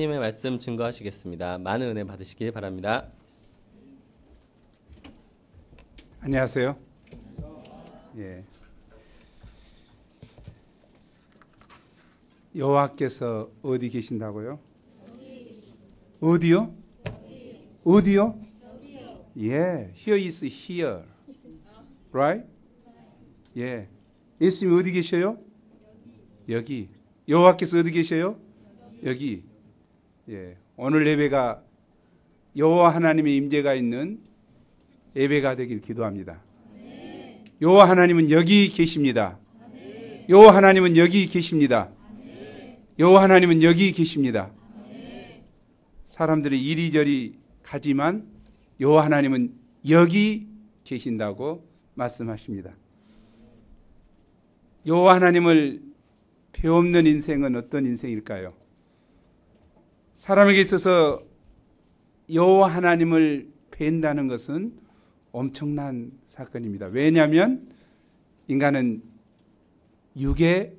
하나님의 말씀 증거하시겠습니다. 많은 은혜 받으시길 바랍니다. 안녕하세요. 예. 여호와께서 어디 계신다고요? 어디요? 어디요? 예, here is here, right? 예, 예수님 어디 계셔요? 여기. 여호와께서 어디 계셔요? 여기. 예, 오늘 예배가 여호와 하나님의 임재가 있는 예배가 되길 기도합니다. 여호와 하나님은 여기 계십니다. 여호와 하나님은 여기 계십니다. 여호와 하나님은 여기 계십니다. 사람들이 이리저리 가지만 여호와 하나님은 여기 계신다고 말씀하십니다. 여호와 하나님을 배없는 인생은 어떤 인생일까요? 사람에게 있어서 여호와 하나님을 뵌다는 것은 엄청난 사건입니다. 왜냐하면 인간은 육의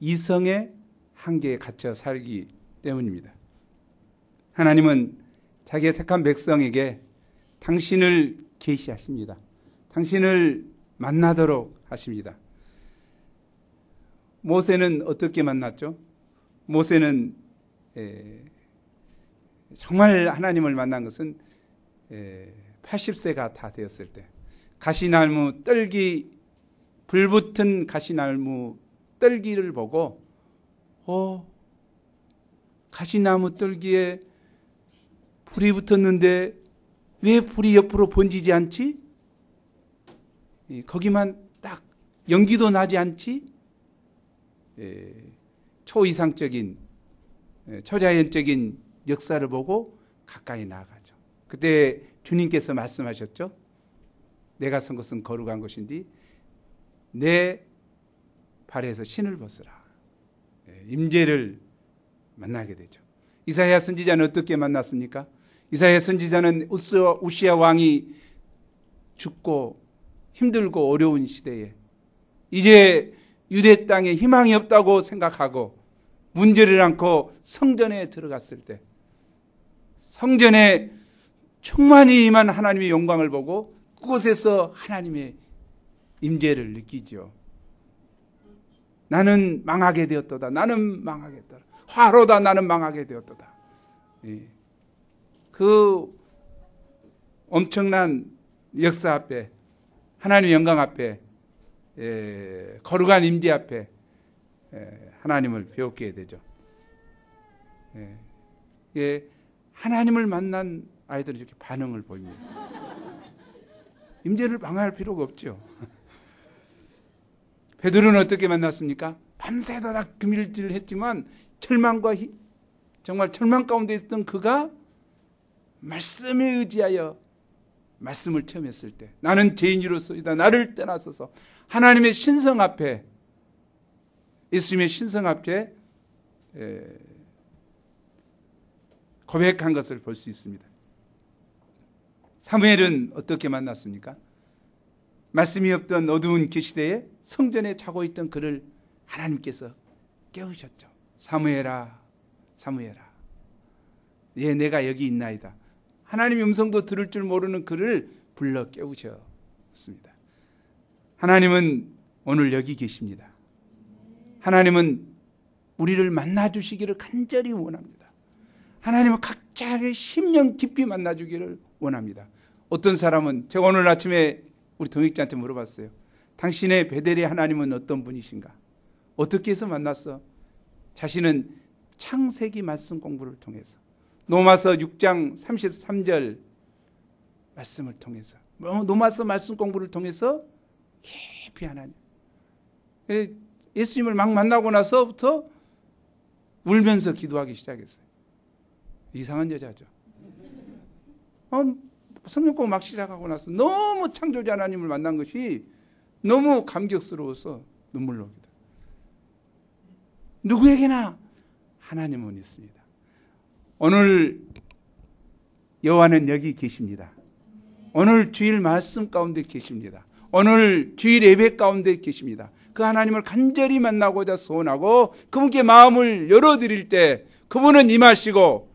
이성의 한계에 갇혀 살기 때문입니다. 하나님은 자기의 택한 백성에게 당신을 계시하십니다. 당신을 만나도록 하십니다. 모세는 어떻게 만났죠? 모세는 정말 하나님을 만난 것은 80세가 다 되었을 때 가시나무 떨기, 불붙은 가시나무 떨기를 보고 가시나무 떨기에 불이 붙었는데 왜 불이 옆으로 번지지 않지? 거기만 딱 연기도 나지 않지? 초이상적인 초자연적인 역사를 보고 가까이 나아가죠. 그때 주님께서 말씀하셨죠. 내가 선 것은 거룩한 것인데 내 발에서 신을 벗으라. 임재를 만나게 되죠. 이사야 선지자는 어떻게 만났습니까? 이사야 선지자는 우시야 왕이 죽고 힘들고 어려운 시대에 이제 유대 땅에 희망이 없다고 생각하고 문제를 안고 성전에 들어갔을 때 성전에 충만히 임한 하나님의 영광을 보고 그곳에서 하나님의 임재를 느끼죠. 나는 망하게 되었도다. 나는 망하게 되었다. 화로다. 나는 망하게 되었도다. 그 엄청난 역사 앞에 하나님의 영광 앞에 거룩한 임재 앞에 하나님을 배우게 되죠. 하나님을 만난 아이들이 이렇게 반응을 보입니다. 임재를 방해할 필요가 없죠. 베드로는 어떻게 만났습니까? 밤새도록 금일질을 했지만 절망과 정말 절망 가운데 있던 그가 말씀에 의지하여 말씀을 체험했을 때 나는 죄인으로서이다. 나를 떠나소서. 하나님의 신성 앞에 예수님의 신성 앞에 고백한 것을 볼 수 있습니다. 사무엘은 어떻게 만났습니까? 말씀이 없던 어두운 그 시대에 성전에 자고 있던 그를 하나님께서 깨우셨죠. 사무엘아, 사무엘아. 예, 내가 여기 있나이다. 하나님의 음성도 들을 줄 모르는 그를 불러 깨우셨습니다. 하나님은 오늘 여기 계십니다. 하나님은 우리를 만나주시기를 간절히 원합니다. 하나님은 각자의 심령 깊이 만나주기를 원합니다. 어떤 사람은 제가 오늘 아침에 우리 동익자한테 물어봤어요. 당신의 베델의 하나님은 어떤 분이신가? 어떻게 해서 만났어? 자신은 창세기 말씀 공부를 통해서 로마서 6장 33절 말씀을 통해서 로마서 말씀 공부를 통해서 깊이 하나님 예수님을 막 만나고 나서부터 울면서 기도하기 시작했어요. 이상한 여자죠. 성경 공부 막 시작하고 나서 너무 창조자 하나님을 만난 것이 너무 감격스러워서 눈물 나옵니다. 누구에게나 하나님은 있습니다. 오늘 여호와는 여기 계십니다. 오늘 주일 말씀 가운데 계십니다. 오늘 주일 예배 가운데 계십니다. 그 하나님을 간절히 만나고자 소원하고 그분께 마음을 열어드릴 때 그분은 임하시고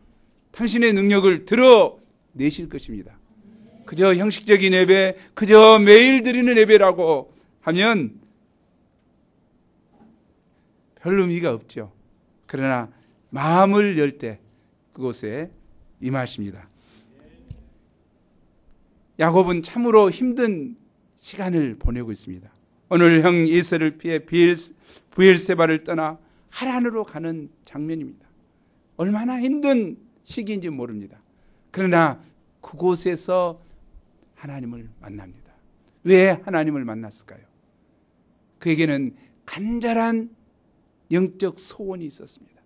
당신의 능력을 드러내실 것입니다. 그저 형식적인 예배, 그저 매일 드리는 예배라고 하면 별 의미가 없죠. 그러나 마음을 열 때 그곳에 임하십니다. 야곱은 참으로 힘든 시간을 보내고 있습니다. 오늘 형 에서를 피해 브엘세바를 떠나 하란으로 가는 장면입니다. 얼마나 힘든 시기인지 모릅니다. 그러나 그곳에서 하나님을 만납니다. 왜 하나님을 만났을까요? 그에게는 간절한 영적 소원이 있었습니다.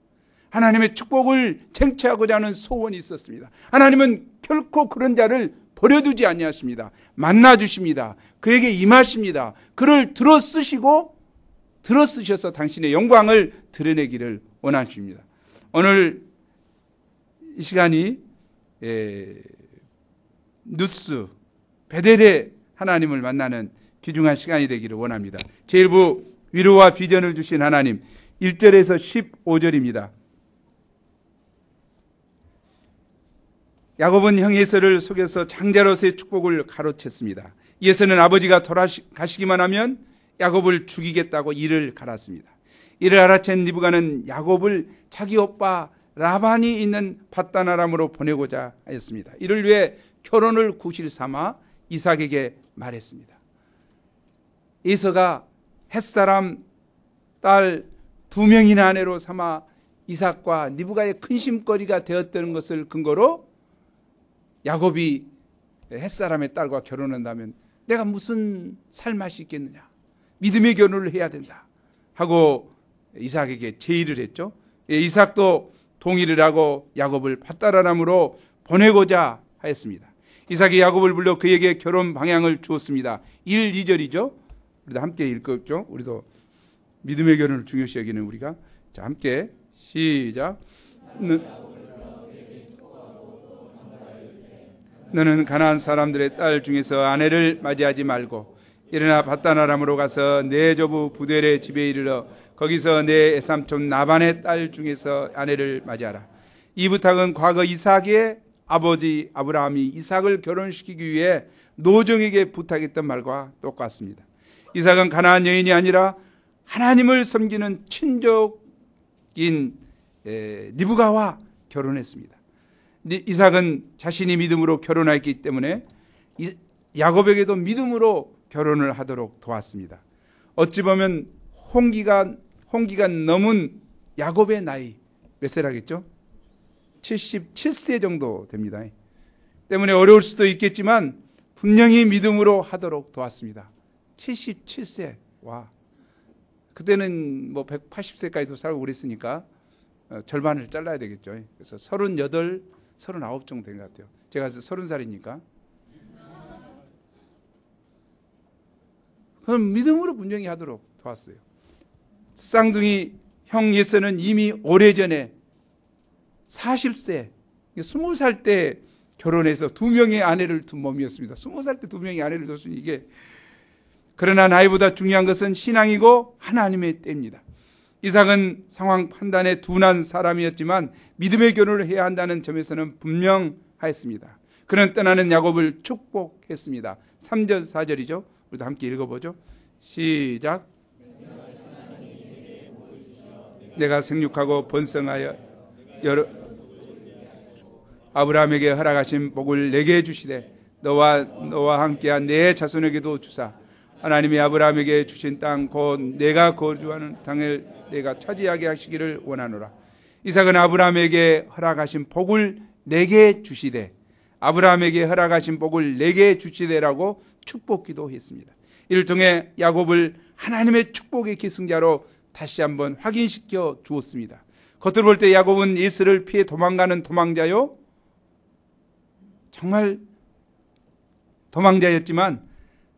하나님의 축복을 쟁취하고자 하는 소원이 있었습니다. 하나님은 결코 그런 자를 버려두지 아니하십니다. 만나주십니다. 그에게 임하십니다. 그를 들어쓰셔서 당신의 영광을 드러내기를 원하십니다. 오늘 이 시간이 누스 베델의 하나님을 만나는 귀중한 시간이 되기를 원합니다. 제1부 위로와 비전을 주신 하나님, 1절에서 15절입니다. 야곱은 형 에서를 속여서 장자로서의 축복을 가로챘습니다. 에서는 아버지가 돌아가시기만 하면 야곱을 죽이겠다고 이를 갈았습니다. 이를 알아챈 리브가는 야곱을 자기 오빠 라반이 있는 밧단 아람으로 보내고자 하였습니다. 이를 위해 결혼을 구실 삼아 이삭에게 말했습니다. 에서가 햇사람 딸 2명이나 아내로 삼아 이삭과 리브가의 근심거리가 되었다는 것을 근거로 야곱이 햇사람의 딸과 결혼한다면 내가 무슨 살맛이 있겠느냐, 믿음의 결혼을 해야 된다 하고 이삭에게 제의를 했죠. 이삭도 동의를 하고 야곱을 밧단 아람으로 보내고자 하였습니다. 이삭이 야곱을 불러 그에게 결혼 방향을 주었습니다. 1, 2절이죠. 우리도 함께 읽었죠. 우리도 믿음의 결혼을 중요시 여기는 우리가, 자, 함께 시작. 너는 가나안 사람들의 딸 중에서 아내를 맞이하지 말고 일어나 밧단 아람으로 가서 내 조부 부델의 집에 이르러 거기서 내 애삼촌 나반의 딸 중에서 아내를 맞이하라. 이 부탁은 과거 이삭의 아버지 아브라함이 이삭을 결혼시키기 위해 노정에게 부탁했던 말과 똑같습니다. 이삭은 가나안 여인이 아니라 하나님을 섬기는 친족인 리브가와 결혼했습니다. 이삭은 자신이 믿음으로 결혼했기 때문에 야곱에게도 믿음으로 결혼을 하도록 도왔습니다. 어찌 보면 홍기가 넘은 야곱의 나이 몇 세라겠죠? 77세 정도 됩니다. 때문에 어려울 수도 있겠지만 분명히 믿음으로 하도록 도왔습니다. 77세. 와. 그때는 뭐 180세까지도 살고 그랬으니까 절반을 잘라야 되겠죠. 그래서 38, 39 정도 된 것 같아요. 제가 30살이니까. 그럼 믿음으로 분명히 하도록 도왔어요. 쌍둥이 형 예서는 이미 오래전에 40세, 20살 때 결혼해서 2명의 아내를 둔 몸이었습니다. 20살 때 2명의 아내를 뒀으니 이게, 그러나 나이보다 중요한 것은 신앙이고 하나님의 때입니다. 이삭은 상황 판단에 둔한 사람이었지만 믿음의 결혼을 해야 한다는 점에서는 분명하였습니다. 그는 떠나는 야곱을 축복했습니다. 3절 4절이죠. 우리도 함께 읽어보죠. 시작. 내가 생육하고 번성하여 아브라함에게 허락하신 복을 내게 주시되 너와 함께한 내 자손에게도 주사 하나님이 아브라함에게 주신 땅 곧 내가 거주하는 땅을 내가 차지하게 하시기를 원하노라. 이삭은 아브라함에게 허락하신 복을 내게 주시되 아브라함에게 허락하신 복을 내게 주시되라고 축복기도 했습니다. 이를 통해 야곱을 하나님의 축복의 계승자로 다시 한번 확인시켜 주었습니다. 겉으로 볼 때 야곱은 에서를 피해 도망가는 도망자요, 정말 도망자였지만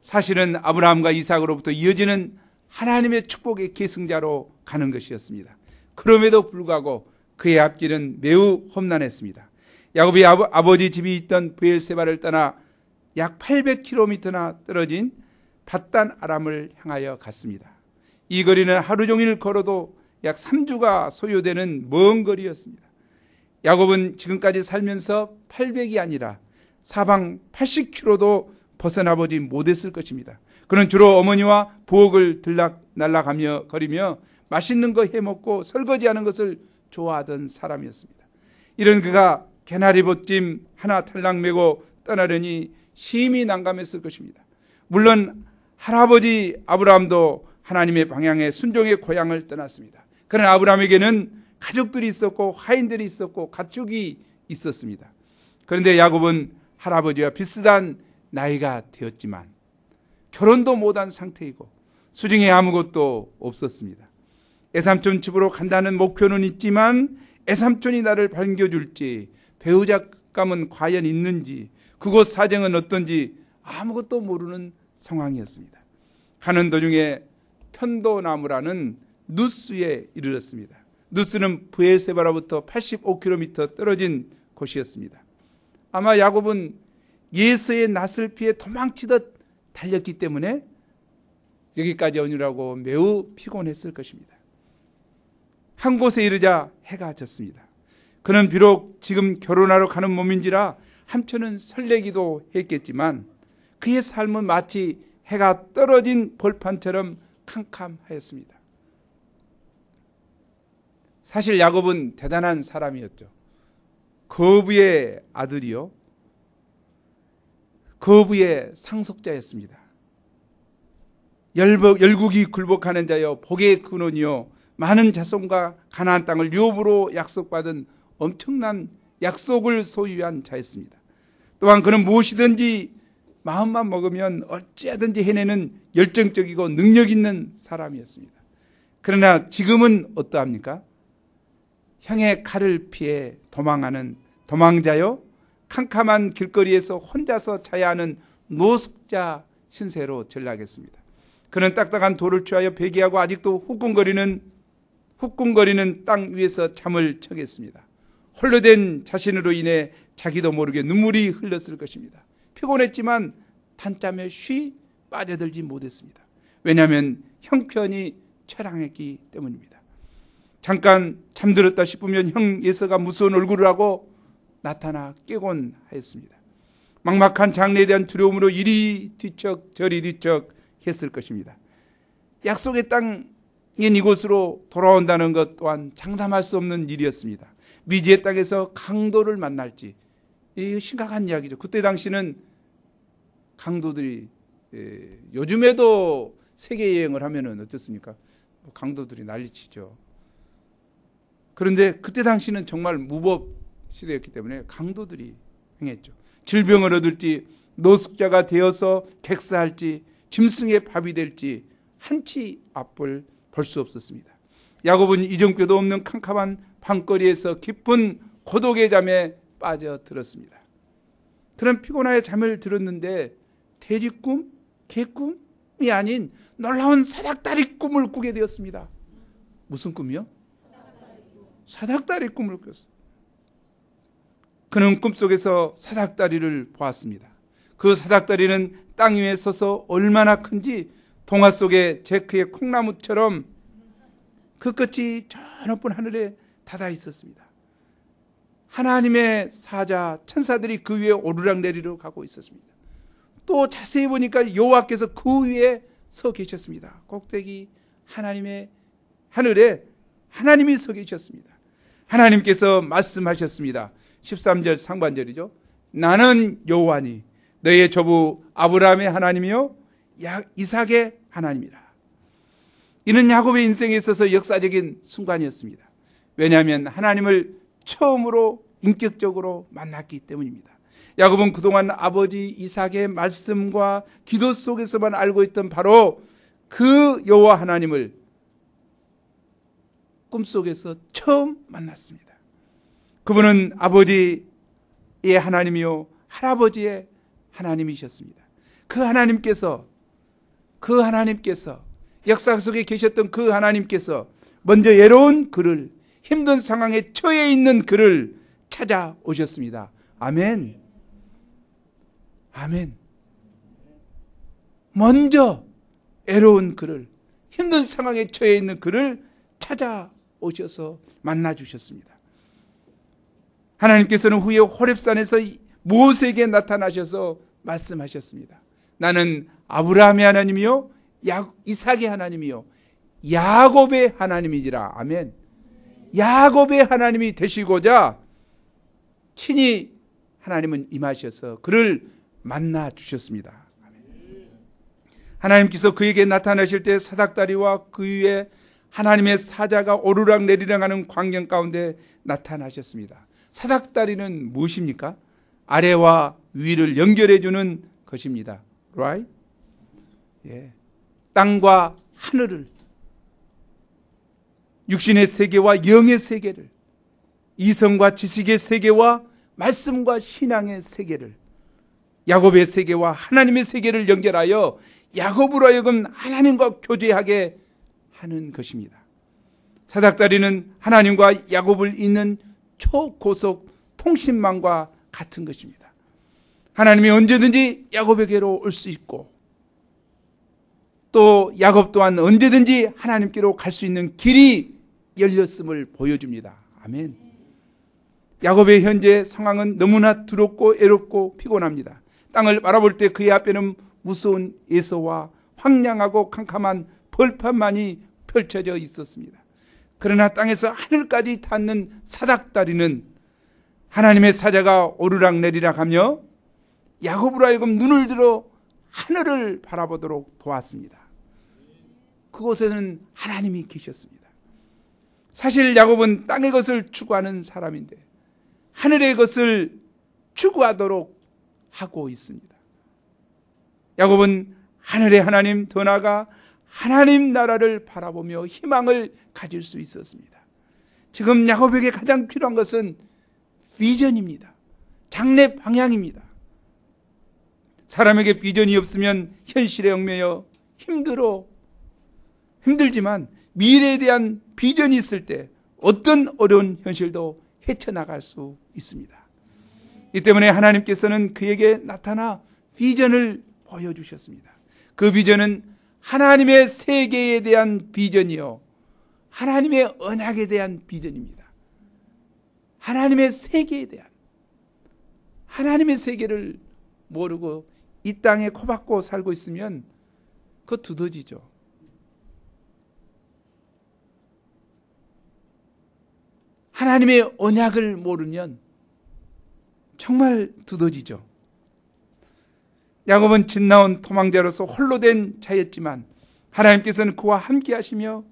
사실은 아브라함과 이삭으로부터 이어지는 하나님의 축복의 계승자로 가는 것이었습니다. 그럼에도 불구하고 그의 앞길은 매우 험난했습니다. 야곱이 아버지 집이 있던 브엘세바를 떠나 약 800km나 떨어진 밧단 아람을 향하여 갔습니다. 이 거리는 하루 종일 걸어도 약 3주가 소요되는 먼 거리였습니다. 야곱은 지금까지 살면서 800이 아니라 사방 80km도 벗어나보지 못했을 것입니다. 그는 주로 어머니와 부엌을 들락날락하며 거리며 맛있는 거 해먹고 설거지하는 것을 좋아하던 사람이었습니다. 이런 그가 개나리 봇짐 하나 탈락 메고 떠나려니 심히 난감했을 것입니다. 물론 할아버지 아브라함도 하나님의 방향에 순종의 고향을 떠났습니다. 그러나 아브라함에게는 가족들이 있었고 하인들이 있었고 가축이 있었습니다. 그런데 야곱은 할아버지와 비슷한 나이가 되었지만 결혼도 못한 상태이고 수중에 아무것도 없었습니다. 애삼촌 집으로 간다는 목표는 있지만 애삼촌이 나를 반겨줄지 배우자감은 과연 있는지 그곳 사정은 어떤지 아무것도 모르는 상황이었습니다. 가는 도중에 편도나무라는 누스에 이르렀습니다. 누스는 브엘세바로부터 85km 떨어진 곳이었습니다. 아마 야곱은 예서의 낯을 피해 도망치듯 달렸기 때문에 여기까지 오느라고 매우 피곤했을 것입니다. 한 곳에 이르자 해가 졌습니다. 그는 비록 지금 결혼하러 가는 몸인지라 한편은 설레기도 했겠지만 그의 삶은 마치 해가 떨어진 벌판처럼 캄캄하였습니다. 사실 야곱은 대단한 사람이었죠. 거부의 아들이요, 거부의 상속자였습니다. 열국이 굴복하는 자여 복의 근원이요 많은 자손과 가나안 땅을 유업으로 약속받은 엄청난 약속을 소유한 자였습니다. 또한 그는 무엇이든지 마음만 먹으면 어찌하든지 해내는 열정적이고 능력 있는 사람이었습니다. 그러나 지금은 어떠합니까? 형의 칼을 피해 도망하는 도망자요, 캄캄한 길거리에서 혼자서 자야 하는 노숙자 신세로 전락했습니다. 그는 딱딱한 돌을 취하여 베개하고 아직도 후끈거리는 땅 위에서 잠을 청했습니다. 홀로 된 자신으로 인해 자기도 모르게 눈물이 흘렀을 것입니다. 피곤했지만 단잠에 쉬 빠져들지 못했습니다. 왜냐하면 형편이 처량했기 때문입니다. 잠깐 잠들었다 싶으면 형 예서가 무서운 얼굴을 하고 나타나 깨곤 하였습니다. 막막한 장래에 대한 두려움으로 이리 뒤척 저리 뒤척 했을 것입니다. 약속의 땅인 이곳으로 돌아온다는 것 또한 장담할 수 없는 일이었습니다. 미지의 땅에서 강도를 만날지, 이 심각한 이야기죠. 그때 당시는 강도들이 요즘에도 세계 여행을 하면은 어떻습니까? 강도들이 난리치죠. 그런데 그때 당시는 정말 무법 시대였기 때문에 강도들이 행했죠. 질병을 얻을지 노숙자가 되어서 객사할지 짐승의 밥이 될지 한치 앞을 볼 수 없었습니다. 야곱은 이정표도 없는 캄캄한 밤거리에서 깊은 고독의 잠에 빠져들었습니다. 그런 피곤하게 잠을 들었는데 돼지꿈, 개꿈이 아닌 놀라운 사닥다리 꿈을 꾸게 되었습니다. 무슨 꿈이요? 사닥다리 꿈을 꿨어요. 그는 꿈속에서 사닥다리를 보았습니다. 그 사닥다리는 땅 위에 서서 얼마나 큰지 동화 속의 제크의 콩나무처럼 그 끝이 저 높은 하늘에 닿아 있었습니다. 하나님의 사자 천사들이 그 위에 오르락내리락 가고 있었습니다. 또 자세히 보니까 여호와께서 그 위에 서 계셨습니다. 꼭대기 하나님의 하늘에 하나님이 서 계셨습니다. 하나님께서 말씀하셨습니다. 13절 상반절이죠. 나는 여호와니 너의 조부 아브라함의 하나님이요 이삭의 하나님이라. 이는 야곱의 인생에 있어서 역사적인 순간이었습니다. 왜냐하면 하나님을 처음으로 인격적으로 만났기 때문입니다. 야곱은 그동안 아버지 이삭의 말씀과 기도 속에서만 알고 있던 바로 그 여호와 하나님을 꿈속에서 처음 만났습니다. 그분은 아버지의 하나님이요 할아버지의 하나님이셨습니다. 그 하나님께서 역사 속에 계셨던 그 하나님께서 먼저 외로운 그를, 힘든 상황에 처해 있는 그를 찾아오셨습니다. 아멘. 아멘. 먼저 외로운 그를, 힘든 상황에 처해 있는 그를 찾아오셔서 만나주셨습니다. 하나님께서는 후에 호렙산에서 모세에게 나타나셔서 말씀하셨습니다. 나는 아브라함의 하나님이요 이삭의 하나님이요 야곱의 하나님이지라. 아멘. 야곱의 하나님이 되시고자 친히 하나님은 임하셔서 그를 만나 주셨습니다. 하나님께서 그에게 나타나실 때 사닥다리와 그 위에 하나님의 사자가 오르락내리락 하는 광경 가운데 나타나셨습니다. 사닥다리는 무엇입니까? 아래와 위를 연결해 주는 것입니다. Right? 예. 땅과 하늘을, 육신의 세계와 영의 세계를, 이성과 지식의 세계와 말씀과 신앙의 세계를, 야곱의 세계와 하나님의 세계를 연결하여 야곱으로 하여금 하나님과 교제하게 하는 것입니다. 사닥다리는 하나님과 야곱을 잇는 초고속 통신망과 같은 것입니다. 하나님이 언제든지 야곱에게로 올 수 있고 또 야곱 또한 언제든지 하나님께로 갈 수 있는 길이 열렸음을 보여줍니다. 아멘. 야곱의 현재 상황은 너무나 두렵고 애롭고 피곤합니다. 땅을 바라볼 때 그의 앞에는 무서운 예서와 황량하고 캄캄한 벌판만이 펼쳐져 있었습니다. 그러나 땅에서 하늘까지 닿는 사닥다리는 하나님의 사자가 오르락내리락 하며 야곱으로 하여금 눈을 들어 하늘을 바라보도록 도왔습니다. 그곳에는 하나님이 계셨습니다. 사실 야곱은 땅의 것을 추구하는 사람인데 하늘의 것을 추구하도록 하고 있습니다. 야곱은 하늘의 하나님, 더 나아가 하나님 나라를 바라보며 희망을 가질 수 있었습니다. 지금 야곱에게 가장 필요한 것은 비전입니다. 장래 방향입니다. 사람에게 비전이 없으면 현실에 얽매여 힘들지만 미래에 대한 비전이 있을 때 어떤 어려운 현실도 헤쳐나갈 수 있습니다. 이 때문에 하나님께서는 그에게 나타나 비전을 보여주셨습니다. 그 비전은 하나님의 세계에 대한 비전이요 하나님의 언약에 대한 비전입니다. 하나님의 세계에 대한, 하나님의 세계를 모르고 이 땅에 코박고 살고 있으면 그거 두더지죠. 하나님의 언약을 모르면 정말 두더지죠. 야곱은 진나온 토망자로서 홀로 된 자였지만 하나님께서는 그와 함께 하시며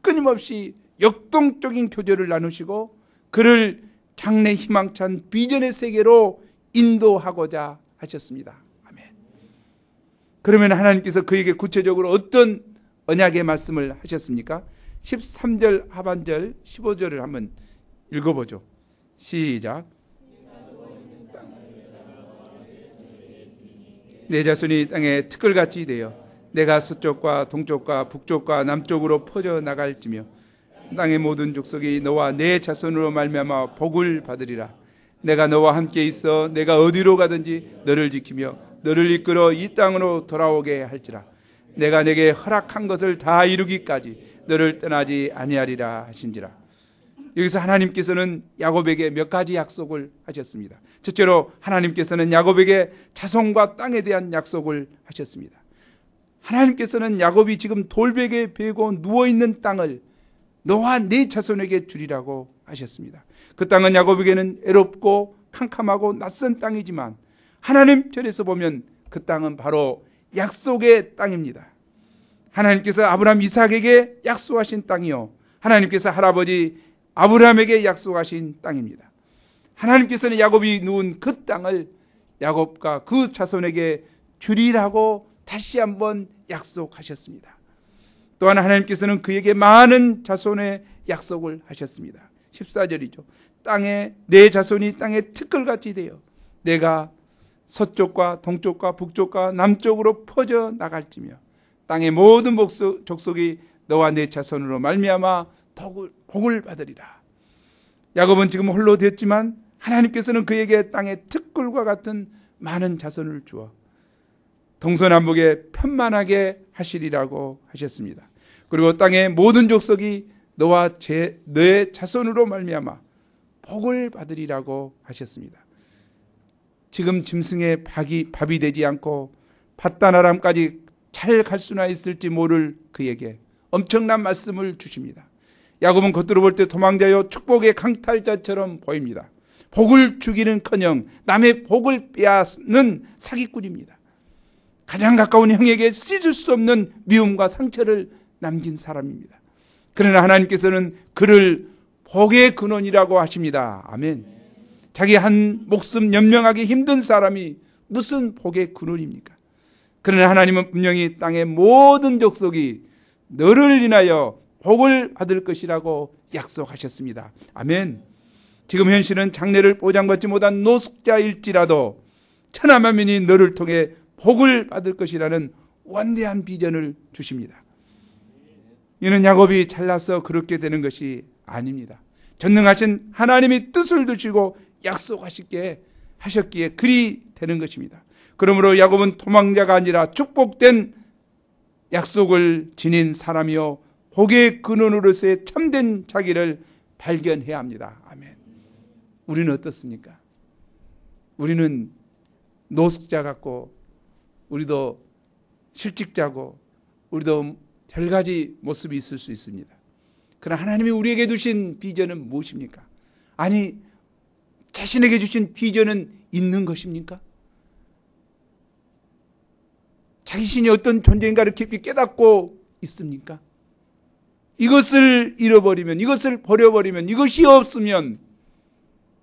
끊임없이 역동적인 교제를 나누시고 그를 장래 희망찬 비전의 세계로 인도하고자 하셨습니다. 아멘. 그러면 하나님께서 그에게 구체적으로 어떤 언약의 말씀을 하셨습니까? 13절 하반절 15절을 한번 읽어보죠. 시작. 내 자손이 땅에 티끌같이 되어 내가 서쪽과 동쪽과 북쪽과 남쪽으로 퍼져 나갈지며 땅의 모든 족속이 너와 내 자손으로 말미암아 복을 받으리라. 내가 너와 함께 있어 내가 어디로 가든지 너를 지키며 너를 이끌어 이 땅으로 돌아오게 할지라. 내가 내게 허락한 것을 다 이루기까지 너를 떠나지 아니하리라 하신지라. 여기서 하나님께서는 야곱에게 몇 가지 약속을 하셨습니다. 첫째로 하나님께서는 야곱에게 자손과 땅에 대한 약속을 하셨습니다. 하나님께서는 야곱이 지금 돌베개에 베고 누워있는 땅을 너와 네 자손에게 주리라고 하셨습니다. 그 땅은 야곱에게는 애롭고 캄캄하고 낯선 땅이지만 하나님 편에서 보면 그 땅은 바로 약속의 땅입니다. 하나님께서 아브라함 이삭에게 약속하신 땅이요 하나님께서 할아버지 아브라함에게 약속하신 땅입니다. 하나님께서는 야곱이 누운 그 땅을 야곱과 그 자손에게 주리라고 다시 한번 약속하셨습니다. 또한 하나님께서는 그에게 많은 자손의 약속을 하셨습니다. 14절이죠. 땅에 내 자손이 땅에 티끌같이 되어 내가 서쪽과 동쪽과 북쪽과 남쪽으로 퍼져 나갈지며 땅의 모든 족속이 너와 내 자손으로 말미암아 복을 받으리라. 야곱은 지금 홀로 되었지만 하나님께서는 그에게 땅의 티끌과 같은 많은 자손을 주어 동서남북에 편만하게 하시리라고 하셨습니다. 그리고 땅의 모든 족속이 너와 너의 자손으로 말미암아 복을 받으리라고 하셨습니다. 지금 짐승의 밥이 되지 않고 밧다나람까지 잘 갈 수나 있을지 모를 그에게 엄청난 말씀을 주십니다. 야곱은 겉으로 볼 때 도망자요 축복의 강탈자처럼 보입니다. 복을 주기는커녕 남의 복을 빼앗는 사기꾼입니다. 가장 가까운 형에게 씻을 수 없는 미움과 상처를 남긴 사람입니다. 그러나 하나님께서는 그를 복의 근원이라고 하십니다. 아멘. 자기 한 목숨 연명하기 힘든 사람이 무슨 복의 근원입니까? 그러나 하나님은 분명히 땅의 모든 족속이 너를 인하여 복을 받을 것이라고 약속하셨습니다. 아멘. 지금 현실은 장래를 보장받지 못한 노숙자일지라도 천하만민이 너를 통해 복을 받을 것이라는 원대한 비전을 주십니다. 이는 야곱이 잘나서 그렇게 되는 것이 아닙니다. 전능하신 하나님이 뜻을 두시고 하셨기에 그리 되는 것입니다. 그러므로 야곱은 도망자가 아니라 축복된 약속을 지닌 사람이요 복의 근원으로서의 참된 자기를 발견해야 합니다. 아멘. 우리는 어떻습니까? 우리는 노숙자 같고 우리도 실직자고 우리도 별가지 모습이 있을 수 있습니다. 그러나 하나님이 우리에게 주신 비전은 무엇입니까? 아니, 자신에게 주신 비전은 있는 것입니까? 자신이 어떤 존재인가를 깊이 깨닫고 있습니까? 이것을 잃어버리면, 이것을 버려버리면, 이것이 없으면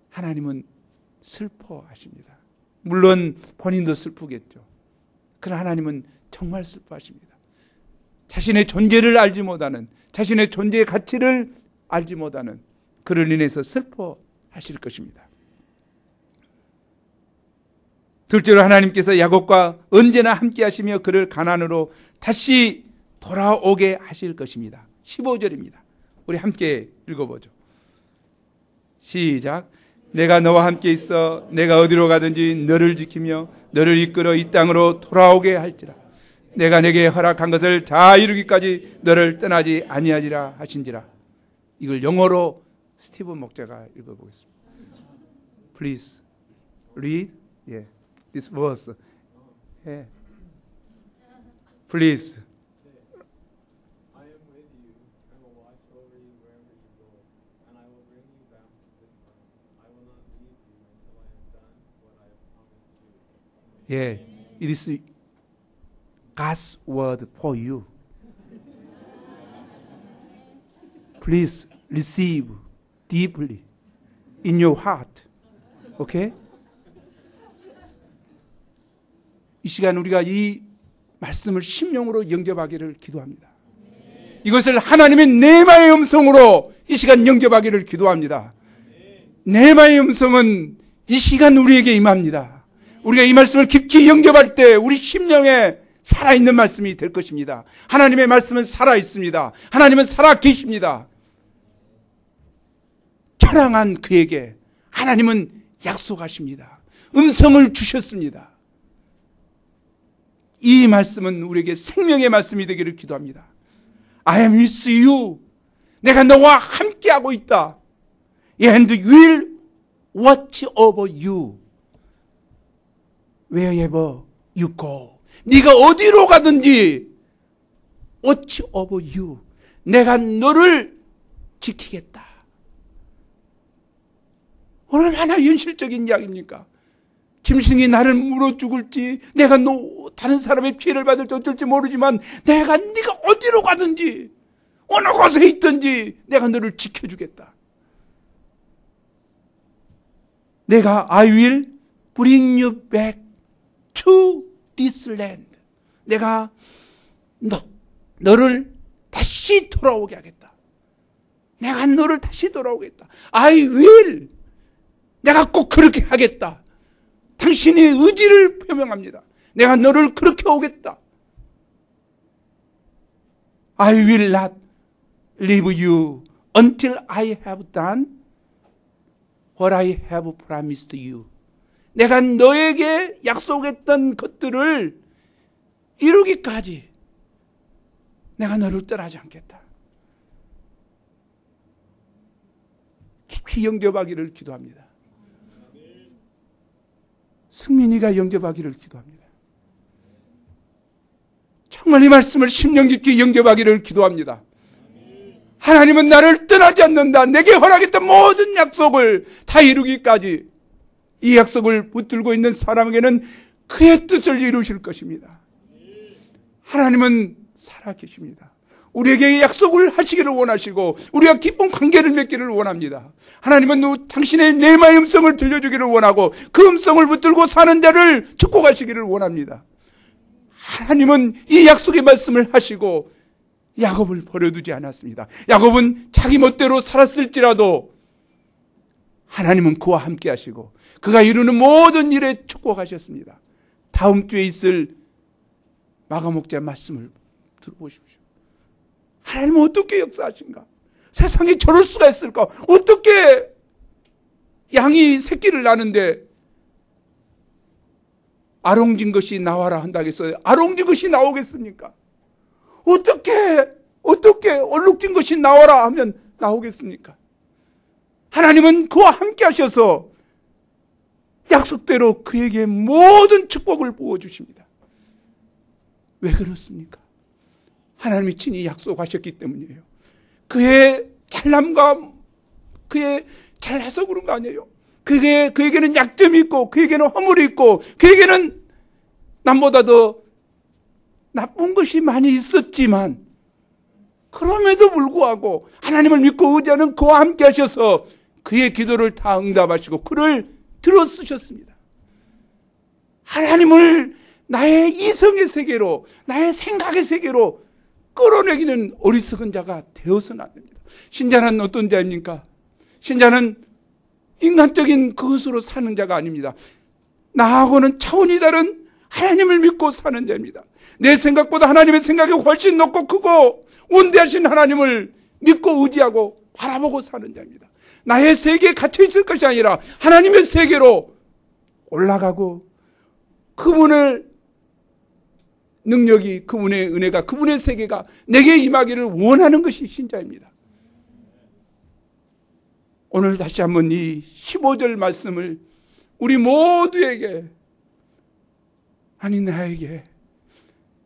하나님은 슬퍼하십니다. 물론 본인도 슬프겠죠. 그러나 하나님은 정말 슬퍼하십니다. 자신의 존재를 알지 못하는, 자신의 존재의 가치를 알지 못하는 그를 인해서 슬퍼하실 것입니다. 둘째로 하나님께서 야곱과 언제나 함께 하시며 그를 가나안으로 다시 돌아오게 하실 것입니다. 15절입니다. 우리 함께 읽어보죠. 시작. 내가 너와 함께 있어 내가 어디로 가든지 너를 지키며 너를 이끌어 이 땅으로 돌아오게 할지라. 내가 내게 허락한 것을 다 이루기까지 너를 떠나지 아니하리라 하신지라. 이걸 영어로 스티븐 목자가 읽어보겠습니다. Please read. Yeah. This verse. Yeah. Please. I am with you. I will watch over you wherever you go, and I will bring you back to this land. I will not leave you until I have done what I have promised you. Yeah. It is God's word for you. Please receive deeply in your heart. Okay? 이 시간 우리가 이 말씀을 심령으로 영접하기를 기도합니다. 이것을 하나님의 내마의 음성으로 이 시간 영접하기를 기도합니다. 내마의 음성은 이 시간 우리에게 임합니다. 우리가 이 말씀을 깊이 영접할 때 우리 심령에 살아있는 말씀이 될 것입니다. 하나님의 말씀은 살아있습니다. 하나님은 살아계십니다. 처량한 그에게 하나님은 약속하십니다. 음성을 주셨습니다. 이 말씀은 우리에게 생명의 말씀이 되기를 기도합니다. I am with you. 내가 너와 함께하고 있다. And will watch over you. Wherever you go. 네가 어디로 가든지 watch over you. 내가 너를 지키겠다. 얼마나 현실적인 이야기입니까? 짐승이 나를 물어 죽을지, 내가 다른 사람의 피해를 받을지 어쩔지 모르지만 네가 어디로 가든지 어느 곳에 있든지 내가 너를 지켜주겠다. 내가 I will bring you back to this land. 내가 너를 다시 돌아오게 하겠다. 내가 너를 다시 돌아오겠다. I will. 내가 꼭 그렇게 하겠다. 당신의 의지를 표명합니다. 내가 너를 그렇게 오겠다. I will not leave you until I have done what I have promised you. 내가 너에게 약속했던 것들을 이루기까지 내가 너를 떠나지 않겠다. 깊이 영접하기를 기도합니다. 승민이가 영접하기를 기도합니다. 정말 이 말씀을 심령 깊이 영접하기를 기도합니다. 하나님은 나를 떠나지 않는다. 내게 허락했던 모든 약속을 다 이루기까지 이 약속을 붙들고 있는 사람에게는 그의 뜻을 이루실 것입니다. 하나님은 살아계십니다. 우리에게 약속을 하시기를 원하시고 우리가 기쁜 관계를 맺기를 원합니다. 하나님은 당신의 내 마음의 음성을 들려주기를 원하고 그 음성을 붙들고 사는 자를 축복하시기를 원합니다. 하나님은 이 약속의 말씀을 하시고 야곱을 버려두지 않았습니다. 야곱은 자기 멋대로 살았을지라도 하나님은 그와 함께 하시고 그가 이루는 모든 일에 축복하셨습니다. 다음 주에 있을 마가목자 말씀을 들어보십시오. 하나님은 어떻게 역사하신가? 세상에 저럴 수가 있을까? 어떻게 양이 새끼를 낳는데 아롱진 것이 나와라 한다고 해서 아롱진 것이 나오겠습니까? 어떻게 얼룩진 것이 나와라 하면 나오겠습니까? 하나님은 그와 함께 하셔서 약속대로 그에게 모든 축복을 부어주십니다. 왜 그렇습니까? 하나님이 친히 약속하셨기 때문이에요. 그의 잘남과 그의 잘해서 그런 거 아니에요. 그에게는 약점이 있고 그에게는 허물이 있고 그에게는 남보다 더 나쁜 것이 많이 있었지만 그럼에도 불구하고 하나님을 믿고 의지하는 그와 함께 하셔서 그의 기도를 다 응답하시고 그를 들어 쓰셨습니다. 하나님을 나의 이성의 세계로 나의 생각의 세계로 끌어내기는 어리석은 자가 되어서는 안 됩니다. 신자는 어떤 자입니까? 신자는 인간적인 그것으로 사는 자가 아닙니다. 나하고는 차원이 다른 하나님을 믿고 사는 자입니다. 내 생각보다 하나님의 생각이 훨씬 높고 크고 원대하신 하나님을 믿고 의지하고 바라보고 사는 자입니다. 나의 세계에 갇혀 있을 것이 아니라 하나님의 세계로 올라가고 그분의 능력이, 그분의 은혜가, 그분의 세계가 내게 임하기를 원하는 것이 신자입니다. 오늘 다시 한번 이 15절 말씀을 우리 모두에게, 아니 나에게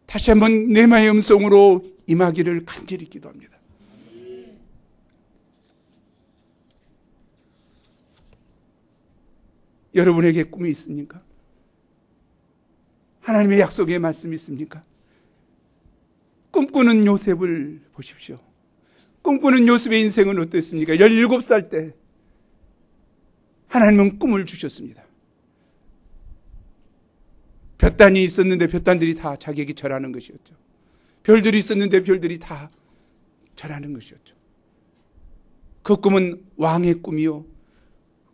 다시 한번 내 마음의 음성으로 임하기를 간절히 기도합니다. 여러분에게 꿈이 있습니까? 하나님의 약속의 말씀이 있습니까? 꿈꾸는 요셉을 보십시오. 꿈꾸는 요셉의 인생은 어땠습니까? 17살 때 하나님은 꿈을 주셨습니다. 볕단이 있었는데 볕단들이 다 자기에게 절하는 것이었죠. 별들이 있었는데 별들이 다 절하는 것이었죠. 그 꿈은 왕의 꿈이요,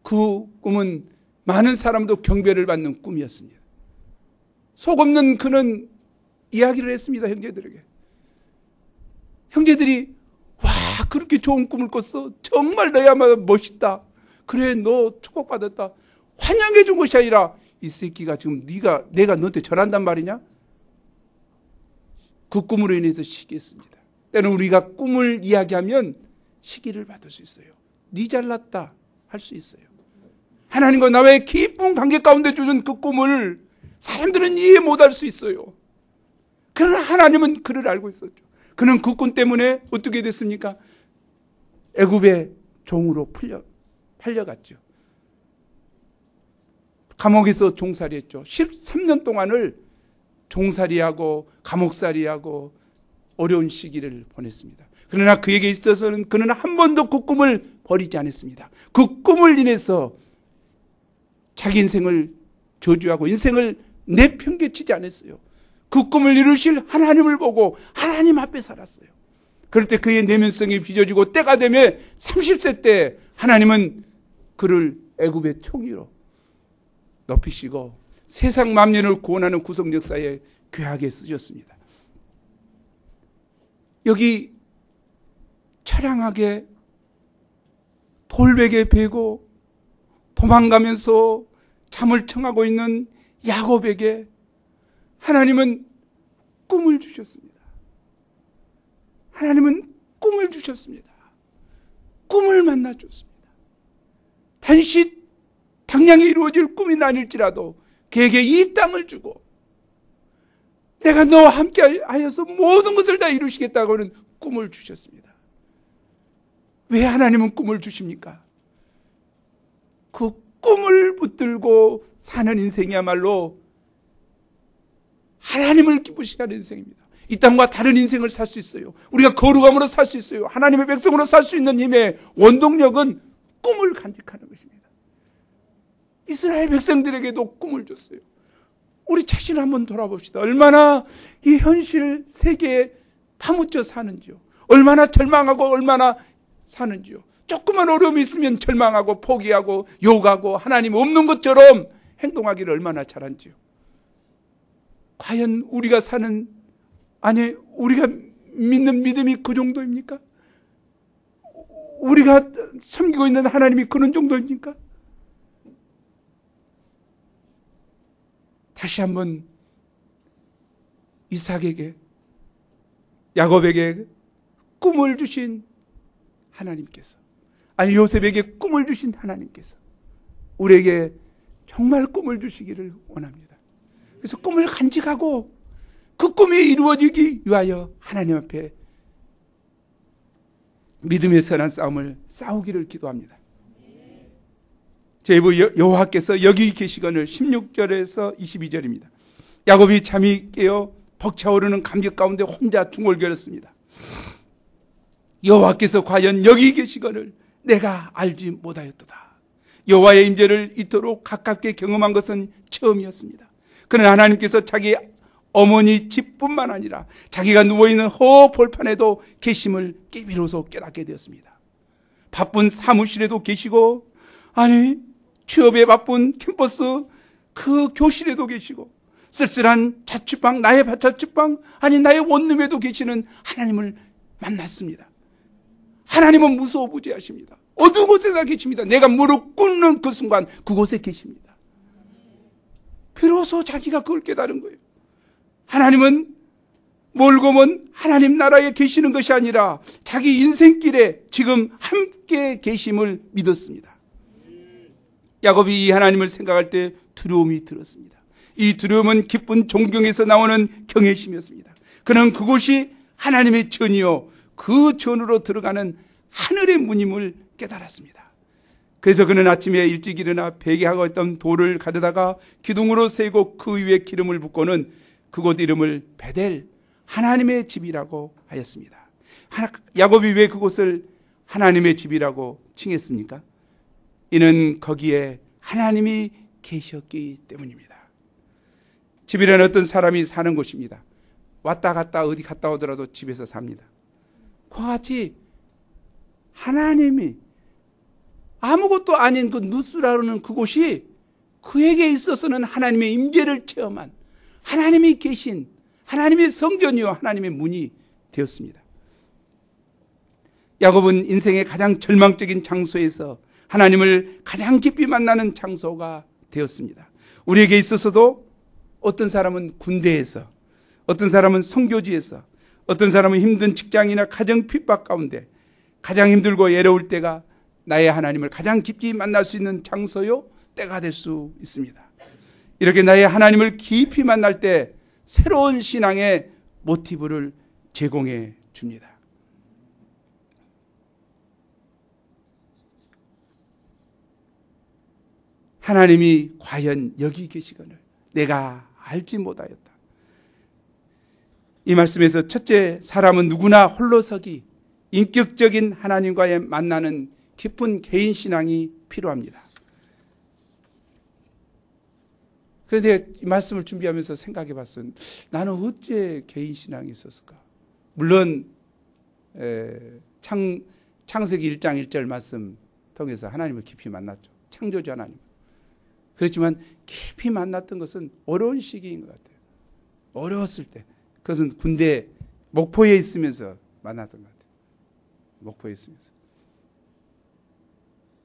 그 꿈은 많은 사람도 경배를 받는 꿈이었습니다. 속없는 그는 이야기를 했습니다. 형제들에게. 형제들이 와, 그렇게 좋은 꿈을 꿨어? 정말 너야말로 멋있다. 그래, 너 축복받았다. 환영해 준 것이 아니라 이 새끼가 지금 내가 너한테 절한단 말이냐? 그 꿈으로 인해서 시기했습니다. 때는 우리가 꿈을 이야기하면 시기를 받을 수 있어요. 네 잘났다 할 수 있어요. 하나님과 나의 깊은 관계 가운데 주신 그 꿈을 사람들은 이해 못할 수 있어요. 그러나 하나님은 그를 알고 있었죠. 그는 그 꿈 때문에 어떻게 됐습니까? 애굽의 종으로 팔려갔죠. 감옥에서 종살이했죠. 13년 동안을 종살이하고 감옥살이하고 어려운 시기를 보냈습니다. 그러나 그에게 있어서는 그는 한 번도 그 꿈을 버리지 않았습니다. 그 꿈을 인해서 자기 인생을 저주하고 인생을 내팽개치지 않았어요. 그 꿈을 이루실 하나님을 보고 하나님 앞에 살았어요. 그럴 때 그의 내면성이 빚어지고 때가 되면 30세 때 하나님은 그를 애굽의 총리로 높이시고 세상 만민을 구원하는 구속 역사에 귀하게 쓰셨습니다. 여기 처량하게 돌베개 베고 도망가면서 잠을 청하고 있는 야곱에게 하나님은 꿈을 주셨습니다. 하나님은 꿈을 주셨습니다. 꿈을 만나 줬습니다. 단시 당장에 이루어질 꿈이 아닐지라도 그에게 이 땅을 주고 내가 너와 함께 하여서 모든 것을 다 이루시겠다고 하는 꿈을 주셨습니다. 왜 하나님은 꿈을 주십니까? 그 꿈을 붙들고 사는 인생이야말로 하나님을 기쁘시게 하는 인생입니다. 이 땅과 다른 인생을 살 수 있어요. 우리가 거룩함으로 살 수 있어요. 하나님의 백성으로 살 수 있는 힘의 원동력은 꿈을 간직하는 것입니다. 이스라엘 백성들에게도 꿈을 줬어요. 우리 자신을 한번 돌아봅시다. 얼마나 이 현실 세계에 파묻혀 사는지요. 얼마나 절망하고 얼마나 사는지요. 조그만 어려움이 있으면 절망하고 포기하고 욕하고 하나님 없는 것처럼 행동하기를 얼마나 잘한지요. 과연 우리가 사는, 아니 우리가 믿는 믿음이 그 정도입니까? 우리가 섬기고 있는 하나님이 그런 정도입니까? 다시 한번 이삭에게, 야곱에게 꿈을 주신 하나님께서, 아니 요셉에게 꿈을 주신 하나님께서 우리에게 정말 꿈을 주시기를 원합니다. 그래서 꿈을 간직하고 그 꿈이 이루어지기 위하여 하나님 앞에 믿음의 선한 싸움을 싸우기를 기도합니다. 제부 여호와께서 여기 계시거늘 16절에서 22절입니다. 야곱이 잠이 깨어 벅차오르는 감격 가운데 혼자 중얼거렸습니다. 여호와께서 과연 여기 계시거늘 내가 알지 못하였도다. 여호와의 임재를 이토록 가깝게 경험한 것은 처음이었습니다. 그는 하나님께서 자기 어머니 집뿐만 아니라 자기가 누워있는 허 볼판에도 계심을 비로소 깨닫게 되었습니다. 바쁜 사무실에도 계시고, 아니 취업에 바쁜 캠퍼스 그 교실에도 계시고, 쓸쓸한 자취방, 나의 자취방, 아니 나의 원룸에도 계시는 하나님을 만났습니다. 하나님은 무소부재하십니다. 어두운 곳에다 계십니다. 내가 무릎 꿇는 그 순간 그곳에 계십니다. 비로소 자기가 그걸 깨달은 거예요. 하나님은 멀고 먼 하나님 나라에 계시는 것이 아니라 자기 인생길에 지금 함께 계심을 믿었습니다. 야곱이 이 하나님을 생각할 때 두려움이 들었습니다. 이 두려움은 기쁜 존경에서 나오는 경외심이었습니다. 그는 그곳이 하나님의 전이요 그 전으로 들어가는 하늘의 문임을 깨달았습니다. 그래서 그는 아침에 일찍 일어나 베개하고 있던 돌을 가져다가 기둥으로 세고 그 위에 기름을 붓고는 그곳 이름을 베델, 하나님의 집이라고 하였습니다. 야곱이 왜 그곳을 하나님의 집이라고 칭했습니까? 이는 거기에 하나님이 계셨기 때문입니다. 집이라는 어떤 사람이 사는 곳입니다. 왔다 갔다 어디 갔다 오더라도 집에서 삽니다. 그와 같이 하나님이 아무것도 아닌 그 누스라는 그곳이 그에게 있어서는 하나님의 임재를 체험한, 하나님이 계신 하나님의 성전이요 하나님의 문이 되었습니다. 야곱은 인생의 가장 절망적인 장소에서 하나님을 가장 깊이 만나는 장소가 되었습니다. 우리에게 있어서도 어떤 사람은 군대에서, 어떤 사람은 선교지에서, 어떤 사람은 힘든 직장이나 가정 핍박 가운데 가장 힘들고 외로울 때가 나의 하나님을 가장 깊이 만날 수 있는 장소요 때가 될 수 있습니다. 이렇게 나의 하나님을 깊이 만날 때 새로운 신앙의 모티브를 제공해 줍니다. 하나님이 과연 여기 계시거늘 내가 알지 못하였다. 이 말씀에서 첫째, 사람은 누구나 홀로서기, 인격적인 하나님과의 만나는 깊은 개인 신앙이 필요합니다. 그런데 이 말씀을 준비하면서 생각해 봤어요. 나는 어째 개인 신앙이 있었을까? 물론 창세기 1장 1절 말씀 통해서 하나님을 깊이 만났죠. 창조주 하나님. 그렇지만 깊이 만났던 것은 어려운 시기인 것 같아요. 어려웠을 때. 그것은 군대 목포에 있으면서 만났던 것 같아요. 목포에 있으면서.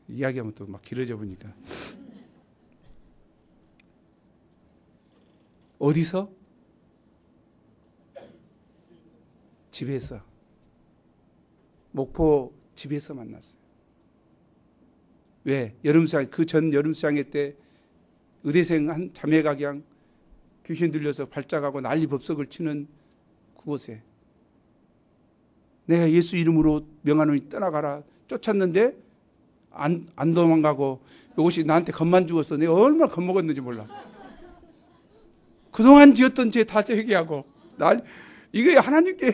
이야기하면 또 막 길어져 보니까. 어디서? 집에서, 목포 집에서 만났어요. 왜? 여름수양, 그 전 여름수양회 때 의대생 한 자매가 그냥 귀신 들려서 발작하고 난리법석을 치는 그곳에 내가 예수 이름으로 명하노니 떠나가라 쫓았는데 안 도망가고 이것이 나한테 겁만 죽었어. 내가 얼마나 겁먹었는지 몰라. 그동안 지었던 죄 다 회개하고 이게 하나님께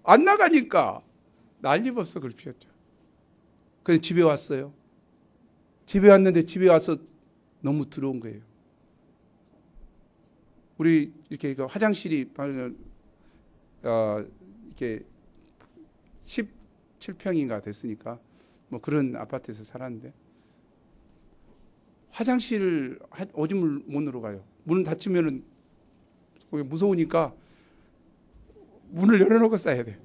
안 나가니까 난리법석을 피웠죠. 그래서 집에 왔어요. 집에 왔는데 집에 와서 너무 더러운 거예요. 우리 이렇게 화장실이 이렇게 17평인가 됐으니까 뭐 그런 아파트에서 살았는데 화장실 오줌을 못 누러 가요. 문 닫히면은 무서우니까 문을 열어놓고 싸야 돼.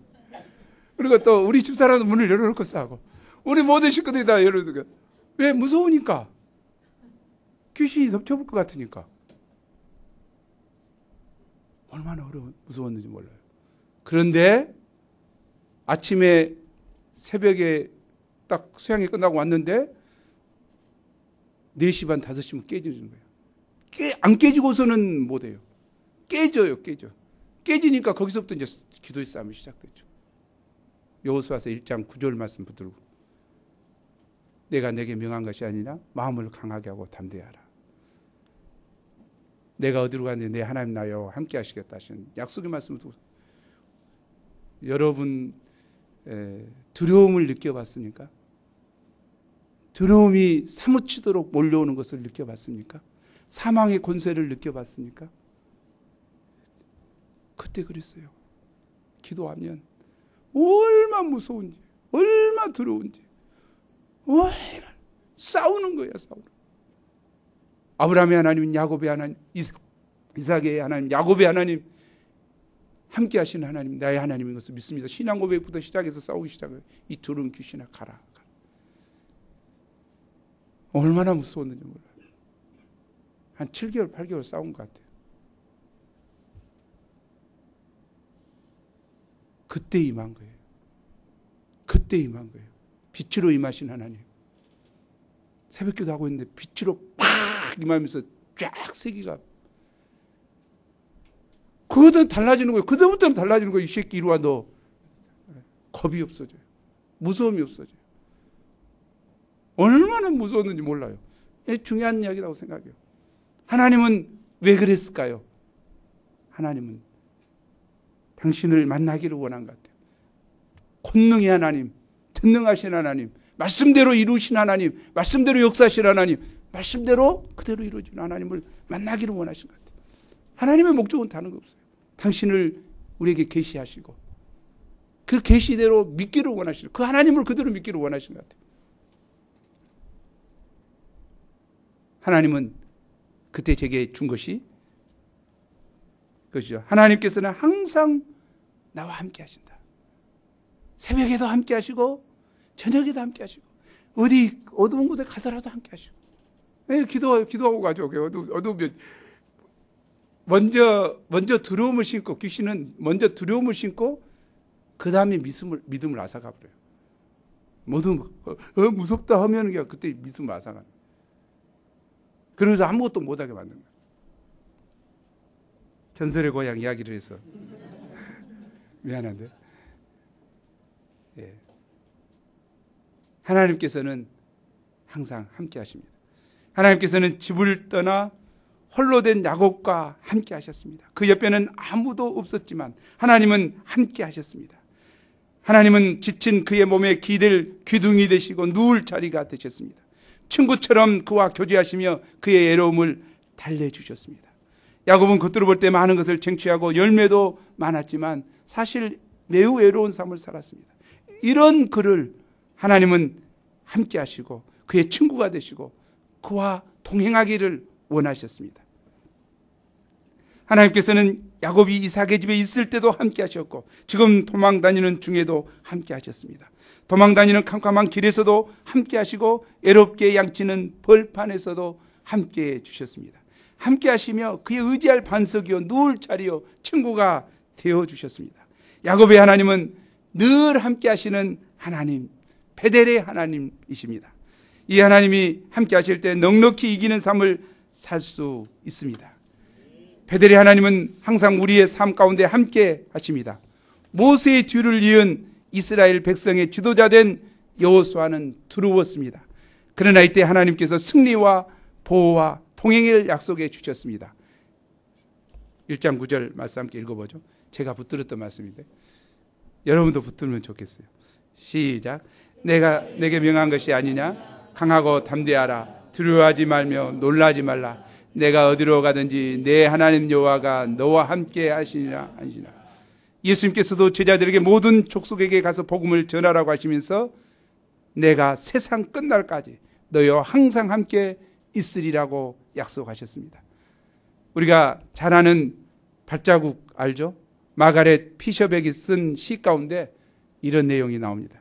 그리고 또 우리 집사람도 문을 열어놓고 싸고 우리 모든 식구들이 다 열어놓고. 왜? 무서우니까. 귀신이 덮쳐볼 것 같으니까. 얼마나 무서웠는지 몰라요. 그런데 아침에 새벽에 딱 수양이 끝나고 왔는데 4시 반 5시면 깨지는 거예요. 안 깨지고서는 못해요. 깨져요. 깨지니까 거기서부터 이제 기도의 싸움이 시작됐죠. 여호수아서 1장 9절 말씀 붙들고 내가 내게 명한 것이 아니라 마음을 강하게 하고 담대하라. 내가 어디로 가는데 내 하나님 나여 함께 하시겠다 하시는 약속의 말씀을 두고 여러분 두려움을 느껴봤습니까? 두려움이 사무치도록 몰려오는 것을 느껴봤습니까? 사망의 권세를 느껴봤습니까? 그때 그랬어요. 기도하면 얼마나 무서운지, 얼마나 두려운지, 얼마나 싸우는 거야, 싸우는. 아브라함의 하나님, 야곱의 하나님, 이삭의 하나님, 야곱의 하나님, 함께 하시는 하나님, 나의 하나님인 것을 믿습니다. 신앙 고백부터 시작해서 싸우기 시작해요. 이 두려운 귀신아 가라. 얼마나 무서웠는지 몰라요. 한 7개월, 8개월 싸운 것 같아요. 그때 임한 거예요. 그때 임한 거예요. 빛으로 임하신 하나님. 새벽기도 하고 있는데 빛으로 팍 임하면서 쫙 세기가 그거도 달라지는 거예요. 그때부터 달라지는 거예요. 이 새끼 이리 와 너. 겁이 없어져요. 무서움이 없어져요. 얼마나 무서웠는지 몰라요. 중요한 이야기라고 생각해요. 하나님은 왜 그랬을까요? 하나님은 당신을 만나기를 원한 것 같아요. 권능의 하나님, 전능하신 하나님, 말씀대로 이루신 하나님, 말씀대로 역사하신 하나님, 말씀대로 그대로 이루어지는 하나님을 만나기를 원하신 것 같아요. 하나님의 목적은 다른 거 없어요. 당신을 우리에게 계시하시고 그 계시대로 믿기를 원하시고 그 하나님을 그대로 믿기를 원하신 것 같아요. 하나님은 그때 제게 준 것이 그렇죠. 하나님께서는 항상 나와 함께 하신다. 새벽에도 함께 하시고 저녁에도 함께 하시고 어디 어두운 곳에 가더라도 함께 하시고 기도하고 가죠. 어두우면 먼저 두려움을 심고 귀신은 먼저 두려움을 심고 그 다음에 믿음을 앗아가 버려요. 모두 무섭다 하면 그때 믿음을 앗아가. 그래서 아무것도 못하게 만든 거예요. 전설의 고향 이야기를 해서 미안한데 하나님께서는 항상 함께 하십니다. 하나님께서는 집을 떠나 홀로 된 야곱과 함께 하셨습니다. 그 옆에는 아무도 없었지만 하나님은 함께 하셨습니다. 하나님은 지친 그의 몸에 기댈 귀둥이 되시고 누울 자리가 되셨습니다. 친구처럼 그와 교제하시며 그의 애로움을 달래주셨습니다. 야곱은 겉으로 볼 때 많은 것을 쟁취하고 열매도 많았지만 사실 매우 외로운 삶을 살았습니다. 이런 그를 하나님은 함께 하시고 그의 친구가 되시고 그와 동행하기를 원하셨습니다. 하나님께서는 야곱이 이삭의 집에 있을 때도 함께 하셨고 지금 도망 다니는 중에도 함께 하셨습니다. 도망 다니는 캄캄한 길에서도 함께 하시고 애롭게 양치는 벌판에서도 함께 해 주셨습니다. 함께 하시며 그의 의지할 반석이요 누울 자리요 친구가 되어 주셨습니다. 야곱의 하나님은 늘 함께 하시는 하나님, 베델의 하나님이십니다. 이 하나님이 함께 하실 때 넉넉히 이기는 삶을 살 수 있습니다. 베델의 하나님은 항상 우리의 삶 가운데 함께 하십니다. 모세의 뒤를 이은 이스라엘 백성의 지도자 된 여호수아는 두려웠습니다. 그러나 이때 하나님께서 승리와 보호와 동행을 약속해 주셨습니다. 1장 9절 말씀 함께 읽어보죠. 제가 붙들었던 말씀인데 여러분도 붙들면 좋겠어요. 시작. 내가 내게 명한 것이 아니냐? 강하고 담대하라. 두려워하지 말며 놀라지 말라. 내가 어디로 가든지 내 하나님 여호와가 너와 함께 하시니라 하시나. 예수님께서도 제자들에게 모든 족속에게 가서 복음을 전하라고 하시면서 내가 세상 끝날까지 너희와 항상 함께 있으리라고 약속하셨습니다. 우리가 잘 아는 발자국 알죠? 마가렛 피셔백이 쓴 시 가운데 이런 내용이 나옵니다.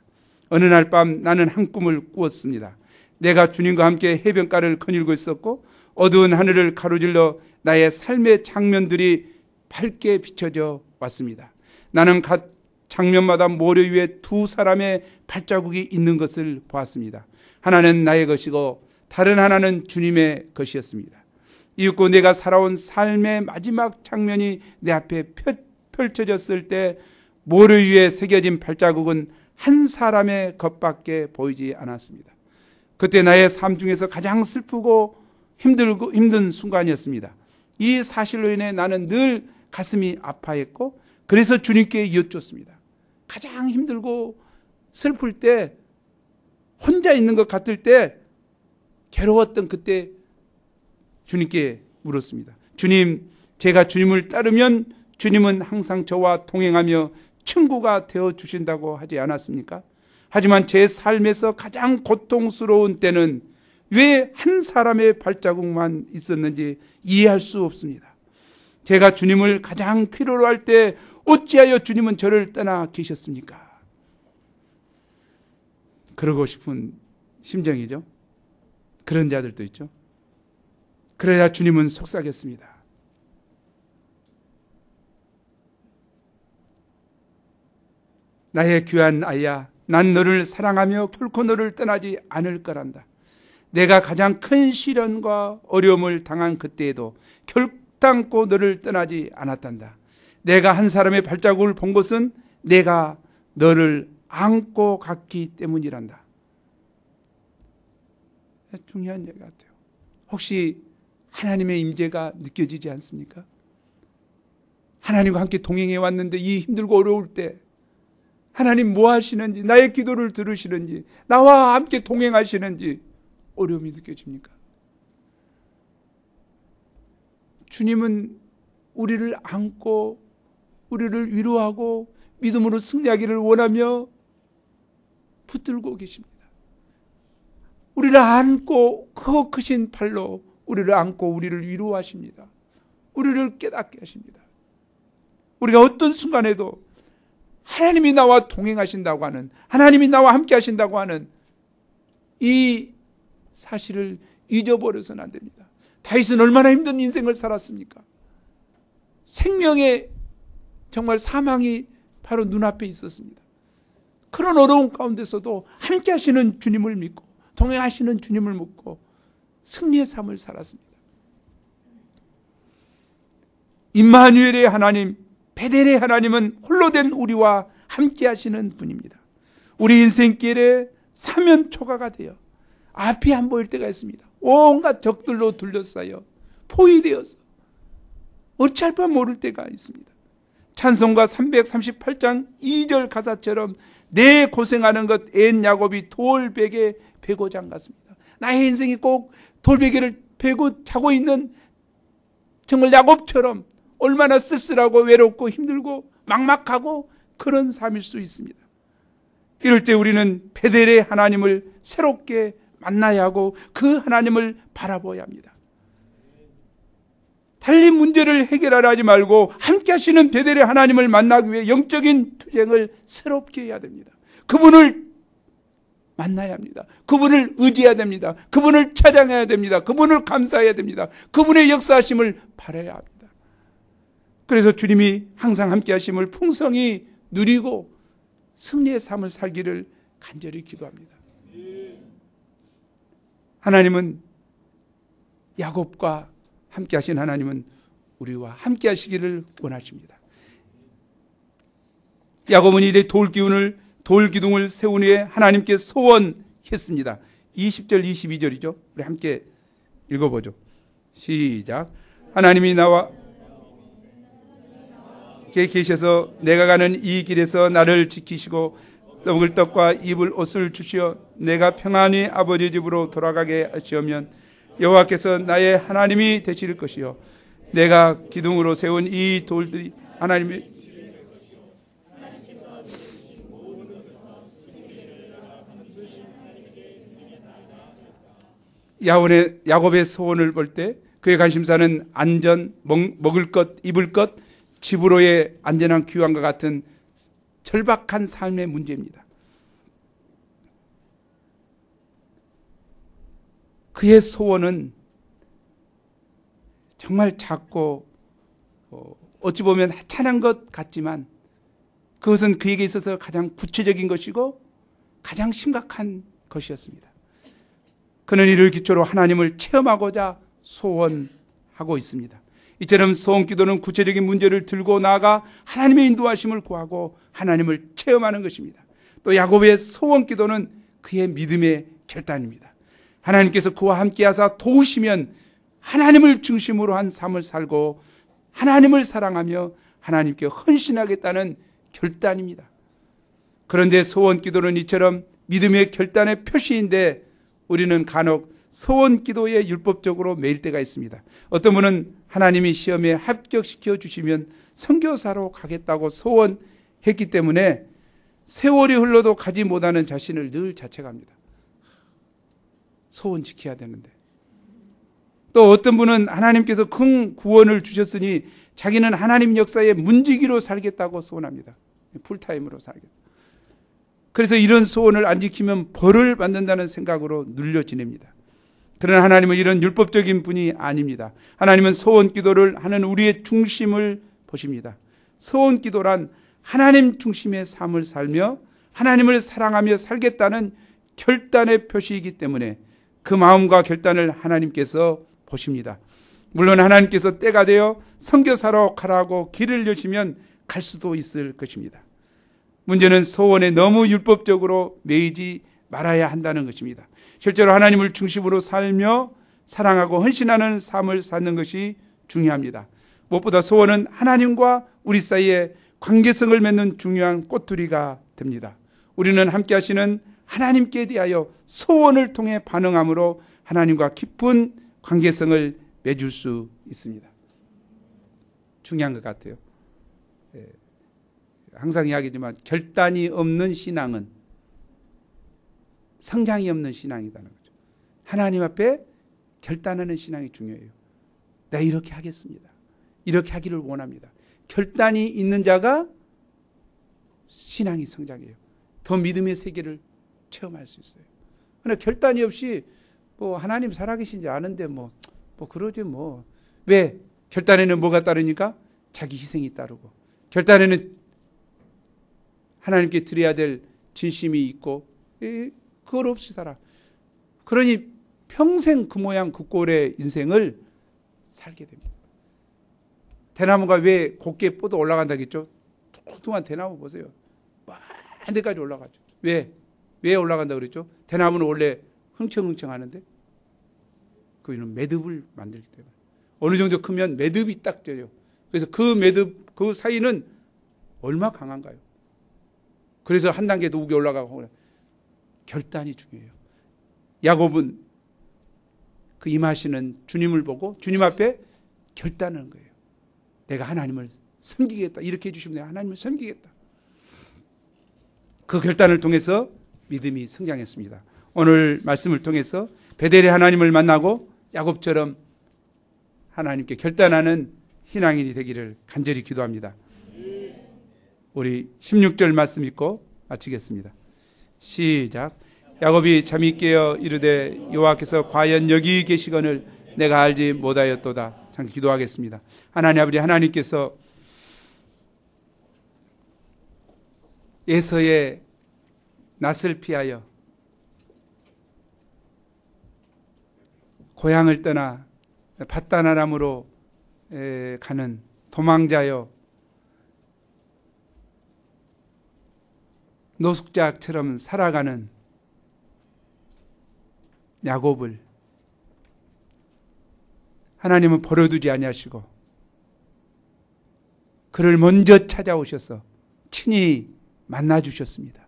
어느 날 밤 나는 한 꿈을 꾸었습니다. 내가 주님과 함께 해변가를 거닐고 있었고 어두운 하늘을 가로질러 나의 삶의 장면들이 밝게 비춰져 왔습니다. 나는 각 장면마다 모래 위에 두 사람의 발자국이 있는 것을 보았습니다. 하나는 나의 것이고 다른 하나는 주님의 것이었습니다. 이윽고 내가 살아온 삶의 마지막 장면이 내 앞에 펼쳐졌을 때 모래 위에 새겨진 발자국은 한 사람의 것밖에 보이지 않았습니다. 그때 나의 삶 중에서 가장 슬프고 힘든 순간이었습니다. 이 사실로 인해 나는 늘 가슴이 아파했고 그래서 주님께 여쭙습니다. 가장 힘들고 슬플 때 혼자 있는 것 같을 때 괴로웠던 그때 주님께 물었습니다. 주님, 제가 주님을 따르면 주님은 항상 저와 동행하며 친구가 되어주신다고 하지 않았습니까? 하지만 제 삶에서 가장 고통스러운 때는 왜 한 사람의 발자국만 있었는지 이해할 수 없습니다. 제가 주님을 가장 필요로 할 때 어찌하여 주님은 저를 떠나 계셨습니까? 그러고 싶은 심정이죠. 그런 자들도 있죠. 그래야 주님은 속삭였습니다. 나의 귀한 아이야, 난 너를 사랑하며 결코 너를 떠나지 않을 거란다. 내가 가장 큰 시련과 어려움을 당한 그때에도 결단코 너를 떠나지 않았단다. 내가 한 사람의 발자국을 본 것은 내가 너를 안고 갔기 때문이란다. 중요한 얘기 같아요. 혹시 하나님의 임재가 느껴지지 않습니까? 하나님과 함께 동행해 왔는데 이 힘들고 어려울 때 하나님 뭐 하시는지, 나의 기도를 들으시는지, 나와 함께 동행하시는지 어려움이 느껴집니까? 주님은 우리를 안고 우리를 위로하고 믿음으로 승리하기를 원하며 붙들고 계십니다. 우리를 안고 그 크신 팔로 우리를 안고 우리를 위로하십니다. 우리를 깨닫게 하십니다. 우리가 어떤 순간에도 하나님이 나와 동행하신다고 하는, 하나님이 나와 함께 하신다고 하는 이 사실을 잊어버려서는 안 됩니다. 다윗은 얼마나 힘든 인생을 살았습니까? 생명의 정말 사망이 바로 눈앞에 있었습니다. 그런 어려운 가운데서도 함께 하시는 주님을 믿고 동행하시는 주님을 믿고 승리의 삶을 살았습니다. 임마누엘의 하나님, 베델의 하나님은 홀로 된 우리와 함께 하시는 분입니다. 우리 인생길에 사면초가가 되어 앞이 안 보일 때가 있습니다. 온갖 적들로 둘러싸여 포위되어서 어찌할 바 모를 때가 있습니다. 찬송가 338장 2절 가사처럼 내 고생하는 것 앤 야곱이 돌베개 베고장 같습니다. 나의 인생이 꼭 돌베개를 베고 자고 있는 정말 야곱처럼 얼마나 쓸쓸하고 외롭고 힘들고 막막하고 그런 삶일 수 있습니다. 이럴 때 우리는 베델의 하나님을 새롭게 만나야 하고 그 하나님을 바라봐야 합니다. 달리 문제를 해결하려 하지 말고 함께 하시는 베델의 하나님을 만나기 위해 영적인 투쟁을 새롭게 해야 됩니다. 그분을 만나야 합니다. 그분을 의지해야 됩니다. 그분을 찬양해야 됩니다. 그분을 감사해야 됩니다. 그분의 역사하심을 바라야 합니다. 그래서 주님이 항상 함께 하심을 풍성히 누리고 승리의 삶을 살기를 간절히 기도합니다. 하나님은 야곱과 함께 하신 하나님은 우리와 함께 하시기를 원하십니다. 야곱은 이래 돌기둥을 세운 후에 하나님께 소원했습니다. 20절 22절이죠. 우리 함께 읽어보죠. 시작. 하나님이 나와 계셔서 내가 가는 이 길에서 나를 지키시고 먹을 떡과 입을 옷을 주시어 내가 평안히 아버지 집으로 돌아가게 하시오면 여호와께서 나의 하나님이 되실 것이요 내가 기둥으로 세운 이 돌들이 하나님의 야곱의 소원을 볼 때 그의 관심사는 안전, 먹을 것, 입을 것, 집으로의 안전한 귀환과 같은 절박한 삶의 문제입니다. 그의 소원은 정말 작고 어찌 보면 하찮은 것 같지만 그것은 그에게 있어서 가장 구체적인 것이고 가장 심각한 것이었습니다. 그는 이를 기초로 하나님을 체험하고자 소원하고 있습니다. 이처럼 소원기도는 구체적인 문제를 들고 나아가 하나님의 인도하심을 구하고 하나님을 체험하는 것입니다. 또 야곱의 소원기도는 그의 믿음의 결단입니다. 하나님께서 그와 함께 하사 도우시면 하나님을 중심으로 한 삶을 살고 하나님을 사랑하며 하나님께 헌신하겠다는 결단입니다. 그런데 소원기도는 이처럼 믿음의 결단의 표시인데 우리는 간혹 소원기도에 율법적으로 매일 때가 있습니다. 어떤 분은 하나님이 시험에 합격시켜 주시면 선교사로 가겠다고 소원했기 때문에 세월이 흘러도 가지 못하는 자신을 늘 자책합니다. 소원 지켜야 되는데. 또 어떤 분은 하나님께서 큰 구원을 주셨으니 자기는 하나님 역사의 문지기로 살겠다고 소원합니다. 풀타임으로 살겠다. 그래서 이런 소원을 안 지키면 벌을 받는다는 생각으로 눌려 지냅니다. 그러나 하나님은 이런 율법적인 분이 아닙니다. 하나님은 소원 기도를 하는 우리의 중심을 보십니다. 소원 기도란 하나님 중심의 삶을 살며 하나님을 사랑하며 살겠다는 결단의 표시이기 때문에 그 마음과 결단을 하나님께서 보십니다. 물론 하나님께서 때가 되어 선교사로 가라고 길을 여시면 갈 수도 있을 것입니다. 문제는 소원에 너무 율법적으로 매이지 말아야 한다는 것입니다. 실제로 하나님을 중심으로 살며 사랑하고 헌신하는 삶을 사는 것이 중요합니다. 무엇보다 소원은 하나님과 우리 사이에 관계성을 맺는 중요한 꼬투리가 됩니다. 우리는 함께 하시는 하나님께 대하여 소원을 통해 반응함으로 하나님과 깊은 관계성을 맺을 수 있습니다. 중요한 것 같아요. 항상 이야기지만 결단이 없는 신앙은 성장이 없는 신앙이라는 거죠. 하나님 앞에 결단하는 신앙이 중요해요. 내가 이렇게 하겠습니다. 이렇게 하기를 원합니다. 결단이 있는 자가 신앙이 성장해요. 더 믿음의 세계를 체험할 수 있어요. 그러나 결단이 없이 뭐 하나님 살아계신지 아는데 뭐 그러지 뭐. 왜? 결단에는 뭐가 따르니까? 자기 희생이 따르고. 결단에는 하나님께 드려야 될 진심이 있고 그걸 없이 살아. 그러니 평생 그 모양 그 꼴의 인생을 살게 됩니다. 대나무가 왜 곱게 뻗어 올라간다겠죠? 뚱뚱한 대나무 보세요. 많은 데까지 올라가죠. 왜 올라간다고 그랬죠? 대나무는 원래 흥청흥청하는데 그는 매듭을 만들기 때문에 어느 정도 크면 매듭이 딱 져요. 그래서 그 매듭 그 사이는 얼마나 강한가요? 그래서 한 단계 더 우겨 올라가고 결단이 중요해요. 야곱은 그 임하시는 주님을 보고 주님 앞에 결단하는 거예요. 내가 하나님을 섬기겠다. 이렇게 해주시면 내가 하나님을 섬기겠다. 그 결단을 통해서 믿음이 성장했습니다. 오늘 말씀을 통해서 베델의 하나님을 만나고 야곱처럼 하나님께 결단하는 신앙인이 되기를 간절히 기도합니다. 우리 16절 말씀 읽고 마치겠습니다. 시작. 야곱이 잠이 깨어 이르되 여호와께서 과연 여기 계시거늘 내가 알지 못하였도다. 잠깐 기도하겠습니다. 하나님 아버지, 하나님께서 에서의 낯을 피하여 고향을 떠나 밧단 아람으로 가는 도망자여 노숙자처럼 살아가는 야곱을 하나님은 버려두지 아니하시고 그를 먼저 찾아오셔서 친히 만나주셨습니다.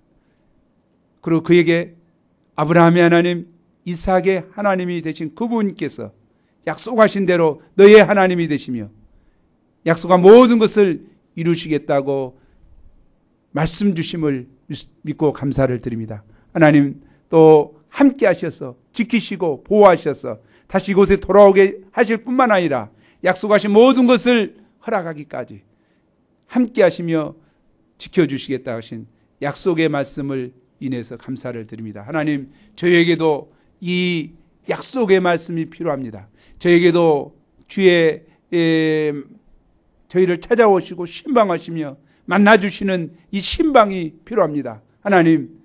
그리고 그에게 아브라함의 하나님, 이삭의 하나님이 되신 그분께서 약속하신 대로 너의 하나님이 되시며 약속한 모든 것을 이루시겠다고 말씀 주심을 믿고 감사를 드립니다. 하나님 또 함께 하셔서 지키시고 보호하셔서 다시 이곳에 돌아오게 하실 뿐만 아니라 약속하신 모든 것을 허락하기까지 함께 하시며 지켜주시겠다 하신 약속의 말씀을 인해서 감사를 드립니다. 하나님, 저희에게도 이 약속의 말씀이 필요합니다. 저희에게도 주의 저희를 찾아오시고 신방하시며 만나주시는 이 신방이 필요합니다. 하나님,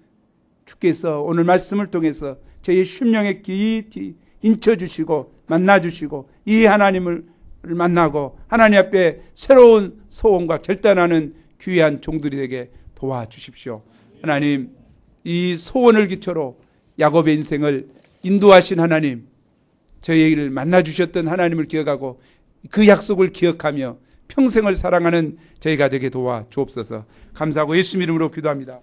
주께서 오늘 말씀을 통해서 저희의 심령에 깊이 인쳐주시고 만나주시고 이 하나님을 만나고 하나님 앞에 새로운 소원과 결단하는 귀한 종들이 되게 도와주십시오. 하나님, 이 소원을 기초로 야곱의 인생을 인도하신 하나님, 저희를 만나주셨던 하나님을 기억하고 그 약속을 기억하며 평생을 사랑하는 저희가 되게 도와주옵소서. 감사하고 예수 이름으로 기도합니다.